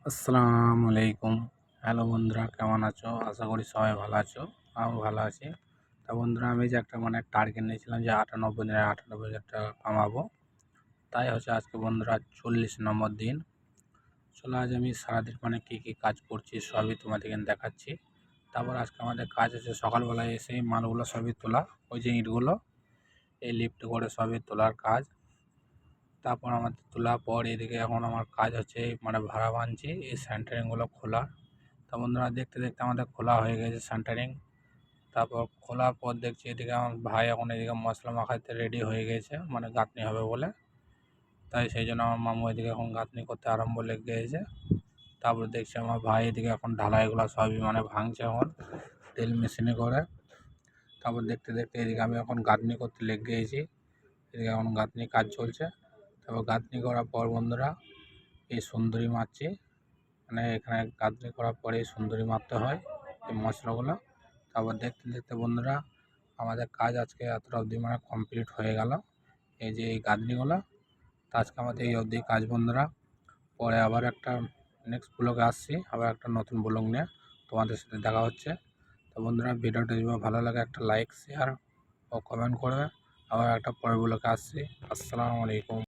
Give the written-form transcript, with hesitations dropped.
আসসালামু আলাইকুম। হ্যালো বন্ধুরা, কেমন আছো? আশা করি সবাই ভালো আছো। আমিও ভালো আছি। তা বন্ধুরা, আমি যে একটা টার্গেট নিয়েছিলাম যে ৯৮ দিনে ৯৮,০০০ টাকা কামাবো। তাই হচ্ছে আজকে বন্ধুরা ৪০ নম্বর দিন। চলো আজ আমি সারাদিন কী কী কাজ করছি সবই তোমাদেরকে দেখাচ্ছি। তারপর আজকে আমাদের কাজ হচ্ছে সকালবেলায় এসে মালগুলো সবই তোলা। ওই যে ইটগুলো এই লিফটে করে সবই তোলার কাজ। তারপর আমাদের তোলার পর এদিকে এখন আমার কাজ হচ্ছে ভাড়া বানছি এই সেন্টারিংগুলো খোলা। তা বন্ধুরা, দেখতে দেখতে আমাদের খোলা হয়ে গেছে সেন্টারিং। তারপর খোলার পর দেখছি এদিকে আমার ভাই এখন এদিকে মশলা মাখাতে রেডি হয়ে গেছে, গাঁথনি হবে বলে। তাই সেই জন্য আমার মামু এদিকে এখন গাঁথনি করতে আরম্ভ লেগে গিয়েছে। তারপর দেখছি আমার ভাই এদিকে এখন ঢালাইগুলো সবই ভাঙছে এখন ড্রিল মেশিনে করে। তারপর দেখতে দেখতে এদিকে আমি এখন গাঁথনি করতে লেগে গিয়েছি। এদিকে এখন গাঁথনি কাজ চলছে। তারপর গাঁথনি করার পর বন্ধুরা এই সুন্দরী মারছি, এখানে গাঁথনি করার পরে সুন্দরী মারতে হয় এই মশলাগুলো। তারপর দেখতে দেখতে বন্ধুরা আমাদের কাজ আজকে এতটা অবধি কমপ্লিট হয়ে গেল। এই যে এই গাঁথনিগুলো, তো আজকে আমাদের এই অবধি কাজ বন্ধুরা। পরে আবার একটা নেক্সট ব্লগে আসছি, আবার একটা নতুন ব্লগ নিয়ে তোমাদের সাথে দেখা হচ্ছে। তো বন্ধুরা, ভিডিওটা যদি ভালো লাগে একটা লাইক শেয়ার ও কমেন্ট করবে। আবার একটা পরের ব্লগে আসছি। আসসালামু আলাইকুম।